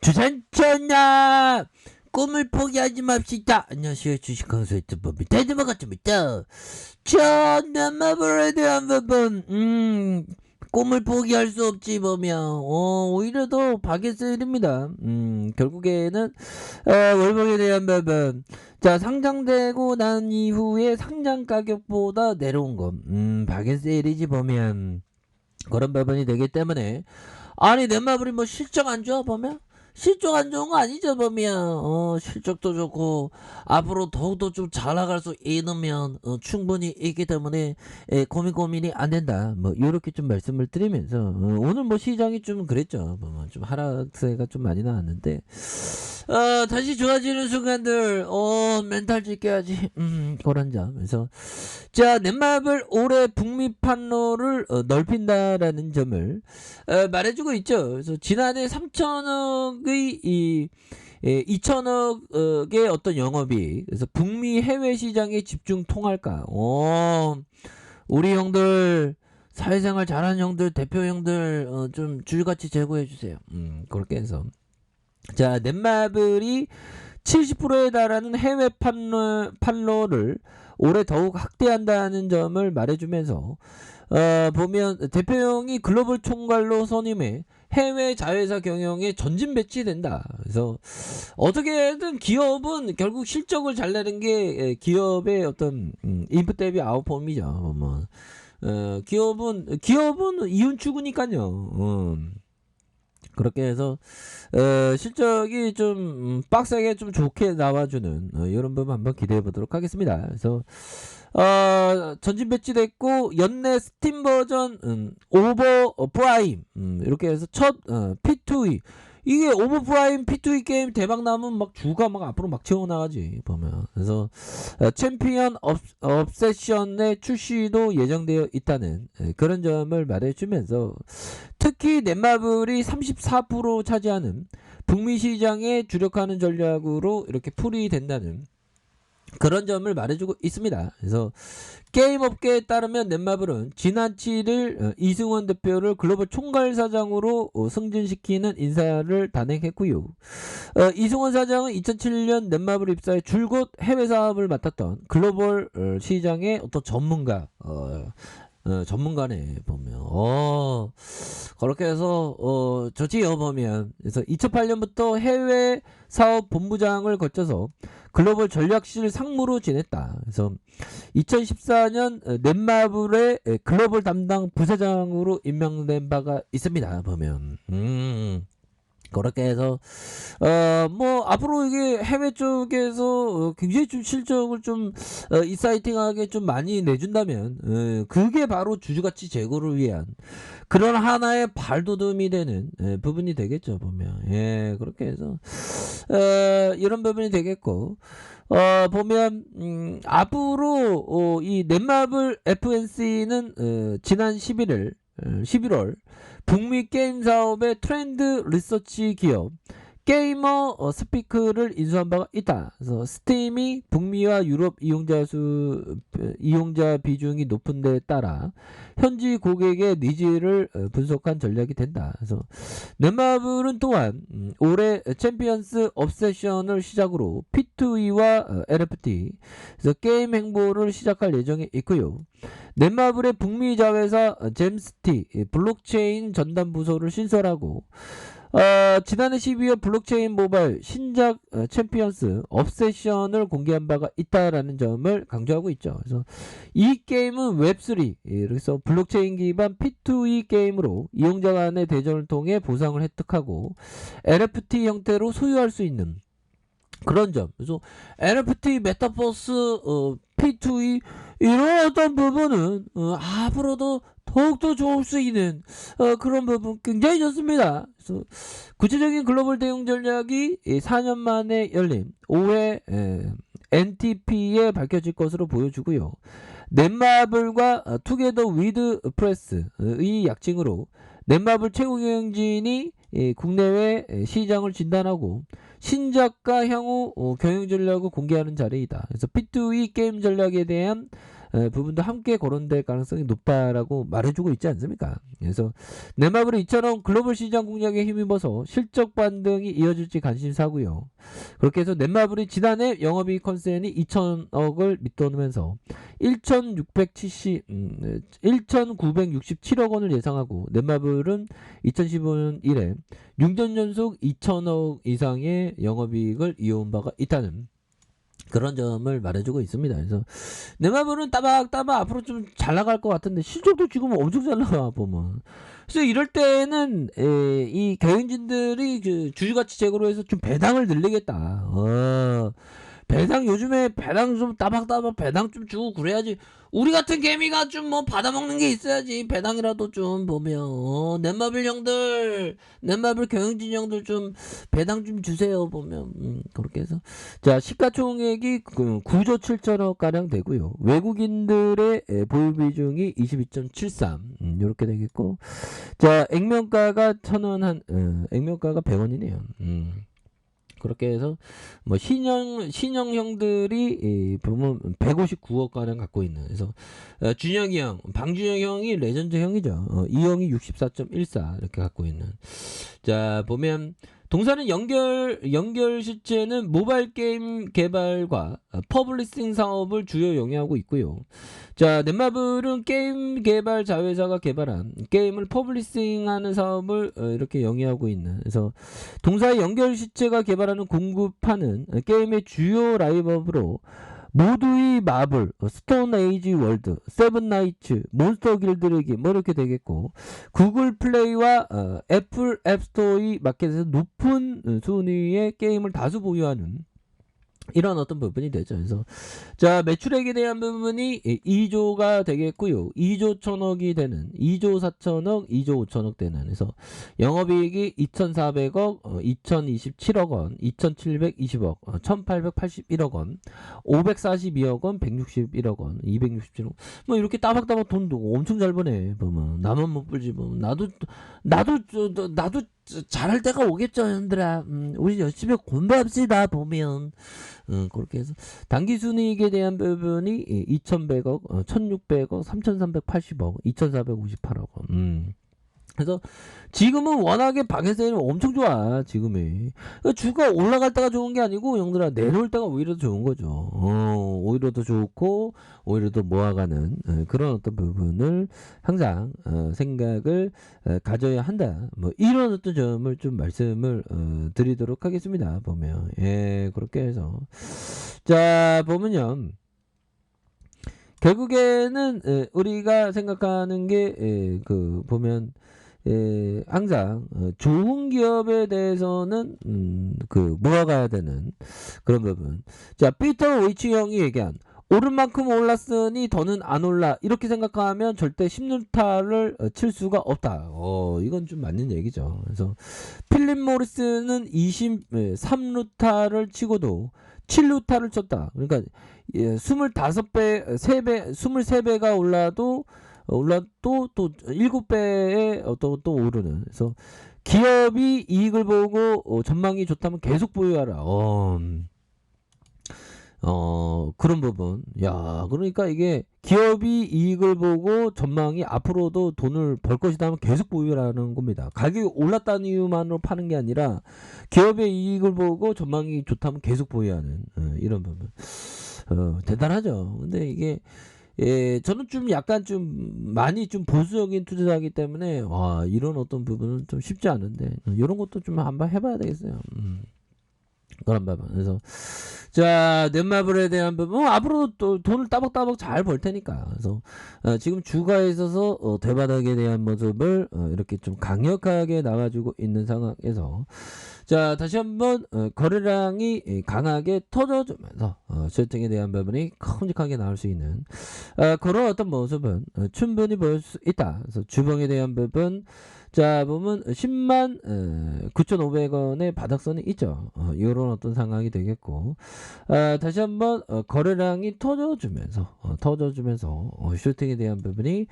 주산천하 꿈을 포기하지 맙시다. 안녕하세요, 주식 강사 유튜버입니다. 대드마 같습니다. 자, 넷마블에 대한 부분 꿈을 포기할 수 없지 보면 오히려 더 박예셀입니다. 결국에는 월봉에 대한 부분, 자, 상장되고 난 이후에 상장 가격보다 내려온 거 박예셀이지 보면 그런 부분이 되기 때문에, 아니 넷마블이 뭐 실적 안 좋아 보면? 실적 안 좋은 거 아니죠 보면. 실적도 좋고 앞으로 더욱더 좀 잘 나갈 수 있으면 충분히 있기 때문에 고민이 안 된다, 뭐 이렇게 좀 말씀을 드리면서 오늘 뭐 시장이 좀 그랬죠. 좀 하락세가 좀 많이 나왔는데 다시 좋아지는 순간들 멘탈 지켜야지, 그런 점. 그래서 자, 넷마블 올해 북미 판로를 넓힌다라는 점을 말해주고 있죠. 그래서 지난해 3천억의 2천억의 어떤 영업이, 그래서 북미 해외 시장에 집중 통할까? 우리 형들, 사회생활 잘하는 형들, 대표 형들 좀 줄같이 제고해 주세요. 그렇게 해서 자, 넷마블이 70%에 달하는 해외 판로를 올해 더욱 확대한다는 점을 말해주면서 보면 대표형이 글로벌 총괄로 선임해 해외 자회사 경영에 전진 배치된다. 그래서 어떻게든 기업은 결국 실적을 잘 내는 게 기업의 어떤 인풋 대비 아웃폼이죠. 기업은 이윤 추구니까요. 그렇게 해서 실적이 좀 빡세게 좀 좋게 나와주는 이런 부분 한번 기대해 보도록 하겠습니다. 그래서 전진 배치됐고 연내 스팀 버전 오버 프라임 이렇게 해서 첫 P2E, 이게 오버 프라임 P2E 게임 대박 나면 막 주가 막 앞으로 막 채워나가지 보면. 그래서 챔피언 업세션의 출시도 예정되어 있다는 그런 점을 말해주면서, 특히 넷마블이 34% 차지하는 북미 시장에 주력하는 전략으로 이렇게 풀이 된다는 그런 점을 말해주고 있습니다. 그래서 게임 업계에 따르면 넷마블은 지난 7일 이승원 대표를 글로벌 총괄사장으로 승진시키는 인사를 단행했고요. 이승원 사장은 2007년 넷마블 입사에 줄곧 해외 사업을 맡았던 글로벌 시장의 어떤 전문가네 보면. 그렇게 해서 좋지요 보면. 그래서 2008년부터 해외 사업 본부장을 거쳐서 글로벌 전략실 상무로 지냈다. 그래서 2014년 넷마블의 글로벌 담당 부사장으로 임명된 바가 있습니다 보면. 그렇게 해서 뭐 앞으로 이게 해외 쪽에서 굉장히 좀 실적을 좀 익사이팅하게 좀 많이 내준다면 그게 바로 주주가치 제고를 위한 그런 하나의 발돋움이 되는 부분이 되겠죠 보면. 그렇게 해서 이런 부분이 되겠고, 보면 앞으로 이 넷마블 FNC는 지난 11월 북미 게임 사업의 트렌드 리서치 기업 게이머 스피크를 인수한 바가 있다. 그래서 스팀이 북미와 유럽 이용자 비중이 높은 데에 따라 현지 고객의 니즈를 분석한 전략이 된다. 그래서 넷마블은 또한 올해 챔피언스 업세션을 시작으로 P2E와 NFT, 그래서 게임 행보를 시작할 예정에 있고요. 넷마블의 북미 자회사 잼스티 블록체인 전담 부서를 신설하고 지난해 12월 블록체인 모바일 신작 챔피언스 업세션을 공개한 바가 있다라는 점을 강조하고 있죠. 그래서 이 게임은 웹3, 그래서 블록체인 기반 P2E 게임으로 이용자 간의 대전을 통해 보상을 획득하고 NFT 형태로 소유할 수 있는 그런 점. 그래서 NFT 메타버스 P2E 이런 어떤 부분은 앞으로도 더욱더 좋을 수 있는 그런 부분 굉장히 좋습니다. 그래서 구체적인 글로벌 대응 전략이 4년 만에 열린 5회 NTP에 밝혀질 것으로 보여주고요. 넷마블과 투게더 위드 프레스의 약칭으로 넷마블 최고 경영진이 국내외 시장을 진단하고 신작과 향후 경영 전략을 공개하는 자리이다. 그래서 P2E 게임 전략에 대한 부분도 함께 거론될 가능성이 높다라고 말해주고 있지 않습니까? 그래서 넷마블은 이처럼 글로벌 시장 공략에 힘입어서 실적 반등이 이어질지 관심사고요. 그렇게 해서 넷마블이 지난해 영업이익 컨센이 2천억을 밑도면서 1,967억 원을 예상하고 넷마블은 2015년 이래 6년 연속 2천억 이상의 영업이익을 이어온 바가 있다는 그런 점을 말해주고 있습니다. 그래서 넷마블은 따박따박 앞으로 좀 잘 나갈 것 같은데 실적도 지금 엄청 잘 나와 보면. 그래서 이럴 때는 이 경영진들이 그 주주가치 제고로 해서 좀 배당을 늘리겠다. 배당 요즘에 배당 좀 따박따박 배당 좀 주고 그래야지. 우리 같은 개미가 좀 뭐 받아먹는 게 있어야지. 배당이라도 좀 보면 넷마블 형들, 넷마블 경영진 형들 좀 배당 좀 주세요 보면. 그렇게 해서 자 시가총액이 9조 7천억 가량 되고요. 외국인들의 보유 비중이 22.73 이렇게 되겠고, 자 액면가가 1,000원 액면가가 100원이네요. 그렇게 해서 뭐 신형형들이 보면 159억 가량 갖고 있는. 그래서 준영이 형, 방준영 형이 레전드 형이죠. 이 형이 64.14 이렇게 갖고 있는. 자 보면 동사는 연결 실체는 모바일 게임 개발과 퍼블리싱 사업을 주요 영위하고 있고요. 자, 넷마블은 게임 개발 자회사가 개발한 게임을 퍼블리싱하는 사업을 이렇게 영위하고 있는. 그래서 동사의 연결 실체가 개발하는 공급하는 게임의 주요 라이브업으로 모두의 마블, 스톤 에이지 월드, 세븐 나이츠, 몬스터 길드리기 뭐 이렇게 되겠고, 구글 플레이와 애플 앱스토어의 마켓에서 높은 순위의 게임을 다수 보유하는 이런 어떤 부분이 되죠. 그래서 자 매출액에 대한 부분이 2조가 되겠고요. 2조 1천억이 되는 2조 4천억 2조 5천억 되는. 그래서 영업이익이 2,400억 2,027억 원 2,720억 1,881억 원 542억 원 161억 원 267억 뭐 이렇게 따박따박 돈도 엄청 잘 버네. 보면 나만 못 벌지. 보면 나도 잘할 때가 오겠죠, 형들아. 우리 열심히 공부합시다. 보면 그렇게 해서 당기순이익에 대한 부분이 2,100억 1,600억 3,380억 2,458억 원. 그래서 지금은 워낙에 방해세는 엄청 좋아. 지금이 주가 올라갈 때가 좋은 게 아니고 형들아 내려올 때가 오히려 더 좋은 거죠. 오히려 더 좋고 오히려 더 모아가는 그런 어떤 부분을 항상 생각을 가져야 한다. 뭐 이런 어떤 점을 좀 말씀을 드리도록 하겠습니다. 보면 그렇게 해서 자 보면요. 결국에는 우리가 생각하는 게 보면 항상 좋은 기업에 대해서는 모아가야 되는 그런 부분. 자 피터 웨이치 형이 얘기한 오른 만큼 올랐으니 더는 안 올라 이렇게 생각하면 절대 10루타를 칠 수가 없다. 이건 좀 맞는 얘기죠. 그래서 필립 모리스는 23루타를 치고도 7루타를 쳤다. 그러니까 25배, 3배, 23배가 올라도 또 7배에 또 오르는. 그래서 기업이 이익을 보고 전망이 좋다면 계속 보유하라. 그런 부분. 야, 그러니까 이게 기업이 이익을 보고 전망이 앞으로도 돈을 벌 것이다 하면 계속 보유라는 겁니다. 가격이 올랐다는 이유만으로 파는 게 아니라 기업의 이익을 보고 전망이 좋다면 계속 보유하는 이런 부분. 대단하죠. 근데 이게 저는 좀 약간 좀 많이 좀 보수적인 투자하기 때문에 이런 어떤 부분은 좀 쉽지 않은데 이런 것도 좀 한번 해봐야 되겠어요. 그런 부분. 그래서 자 넷마블에 대한 부분 앞으로 또 돈을 따박따박 잘 벌 테니까. 그래서 지금 주가에 있어서 대바닥에 대한 모습을 이렇게 좀 강력하게 나와주고 있는 상황에서 자 다시 한번 거래량이 강하게 터져주면서 실증에 대한 부분이 큼직하게 나올 수 있는 그런 어떤 모습은 충분히 볼 수 있다. 그래서 주봉에 대한 부분 자, 보면 10만 9,500원의 바닥선이 있죠. 요런 어떤 상황이 되겠고, 다시 한번 거래량이 터져주면서 슈팅에 대한 부분이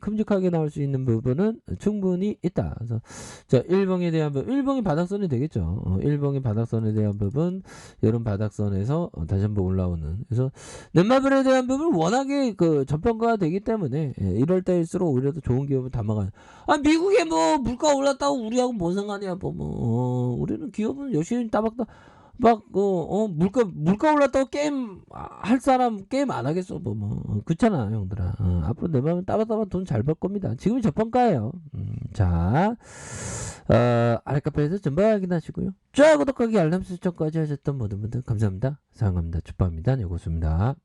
큼직하게 나올 수 있는 부분은 충분히 있다. 그래서 자, 일봉에 대한 부분, 일봉이 바닥선이 되겠죠. 일봉이 바닥선에 대한 부분, 이런 바닥선에서 다시 한번 올라오는. 그래서 넷마블에 대한 부분 워낙에 그 저평가가 되기 때문에 이럴 때일수록 오히려 더 좋은 기업을 담아가는. 미국에 뭐 물가 올랐다고 우리하고 뭔 상관이야. 우리는 기업은 열심히 따박따 물가 올랐다고 게임 할 사람 게임 안 하겠어. 그렇잖아, 형들아. 앞으로 내 맘은 따박따박 돈 잘 벌 겁니다. 지금이 저평가예요. 자, 아래 카페에서 전부 확인하시고요. 좋아요, 구독하기, 알람 설정까지 하셨던 모든 분들 감사합니다. 사랑합니다. 축복합니다. 네, 고맙습니다.